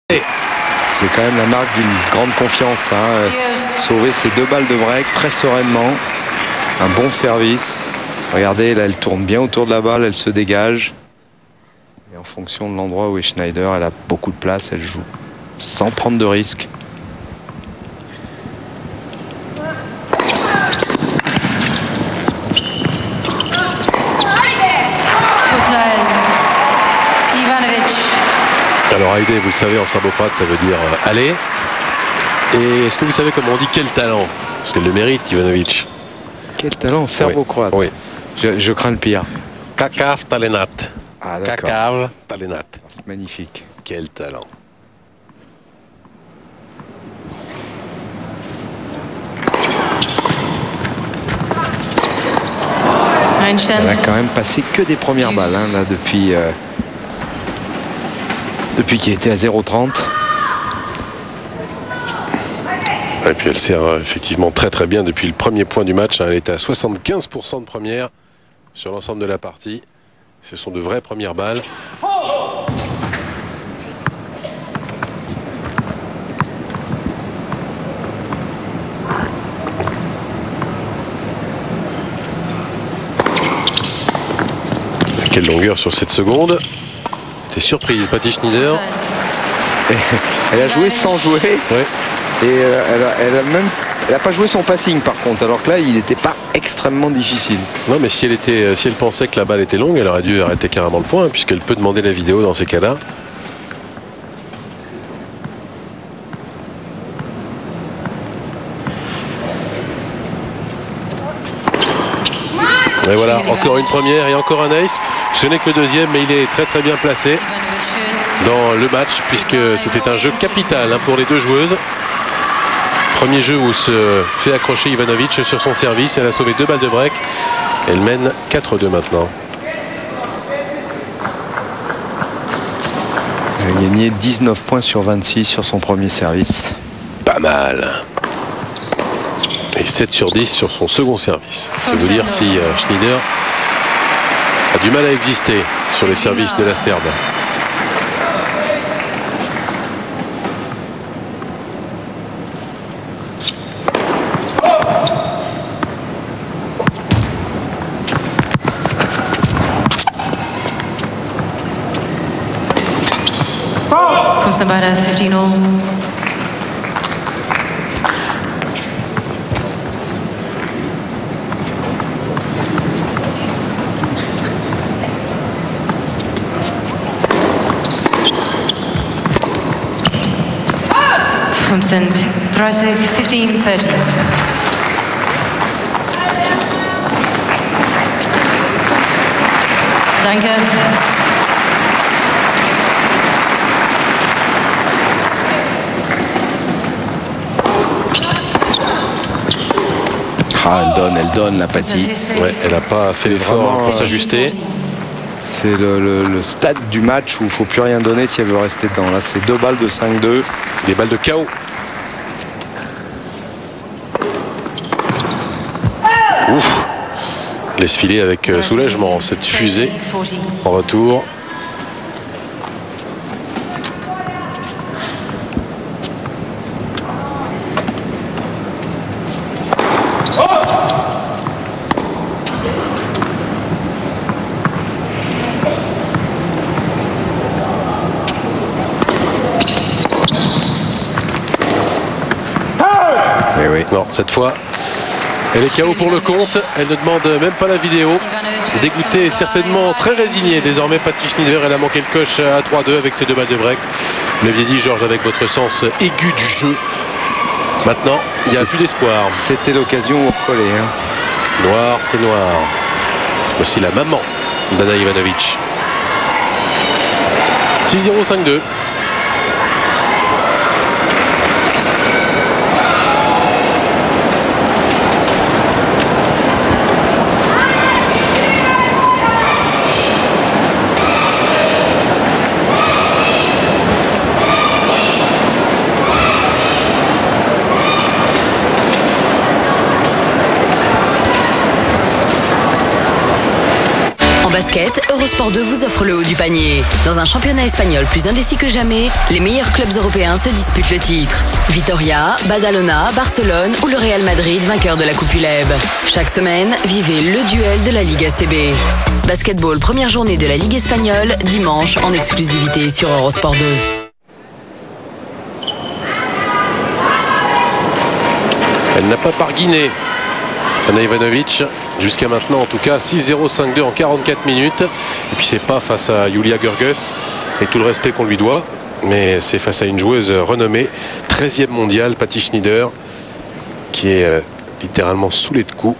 C'est quand même la marque d'une grande confiance, hein. Sauver ces 2 balles de break très sereinement. Un bon service. Regardez, là elle tourne bien autour de la balle, elle se dégage. Et en fonction de l'endroit où est Schneider, elle a beaucoup de place, elle joue sans prendre de risques. Alors Haïdé, vous le savez, en serbocroate, ça veut dire aller. Et est-ce que vous savez comment on dit quel talent? Parce qu'elle le mérite, Ivanovic. Quel talent en serbocroate. Oui. Je crains le pire. Kakav talenat. Ah, d'accord. Kakav talenat. C'est magnifique. Quel talent. Elle a quand même passé que des premières balles, hein, là, depuis qu'il était à 0,30. Et puis elle sert effectivement très bien depuis le premier point du match. Elle était à 75% de première sur l'ensemble de la partie. Ce sont de vraies premières balles. Quelle longueur sur cette seconde. T'es surprise, Patty Schneider. Elle a joué sans jouer. Ouais. Et elle a pas joué son passing par contre, alors que là il n'était pas extrêmement difficile. Non, mais si elle pensait que la balle était longue, elle aurait dû arrêter carrément le point, puisqu'elle peut demander la vidéo dans ces cas-là. Et voilà, encore une première et encore un ace. Ce n'est que le deuxième, mais il est très bien placé dans le match, puisque c'était un jeu capital, hein, pour les deux joueuses. Premier jeu où se fait accrocher Ivanovic sur son service. Elle a sauvé 2 balles de break. Elle mène 4-2 maintenant. Elle a gagné 19 points sur 26 sur son premier service. Pas mal. Et 7 sur 10 sur son second service. C'est vous dire si Schneider a du mal à exister sur les services de la Serbe. About a 15 all. From St. Pricey 15-30. Danke. Ah, elle donne la Patty. Ouais, elle n'a pas fait l'effort pour s'ajuster. C'est le stade du match où il ne faut plus rien donner si elle veut rester dedans. Là, c'est 2 balles de 5-2. Des balles de KO. Ouf. Laisse filer avec soulagement cette fusée en retour. Non, cette fois, elle est KO pour le compte. Elle ne demande même pas la vidéo. Dégoûtée et certainement très résignée. Désormais, Patty Schneider, elle a manqué le coche à 3-2 avec ses 2 balles de break. Vous l'aviez dit, Georges, avec votre sens aigu du jeu. Maintenant, il n'y a plus d'espoir. C'était l'occasion où on collait, hein. Noir, c'est noir. Voici la maman d'Anna Ivanovic. 6-0, 5-2. basket, Eurosport 2 vous offre le haut du panier. Dans un championnat espagnol plus indécis que jamais, les meilleurs clubs européens se disputent le titre. Vitoria, Badalona, Barcelone ou le Real Madrid, vainqueur de la Coupe ULEB. Chaque semaine, vivez le duel de la Ligue ACB. Basketball, première journée de la Ligue espagnole, dimanche en exclusivité sur Eurosport 2. Elle n'a pas barguiné, Ana Ivanovic, jusqu'à maintenant en tout cas. 6-0, 5-2 en 44 minutes. Et puis c'est pas face à Julia Görges, avec tout le respect qu'on lui doit, mais c'est face à une joueuse renommée, 13e mondiale, Patty Schnyder, qui est littéralement saoulée de coups.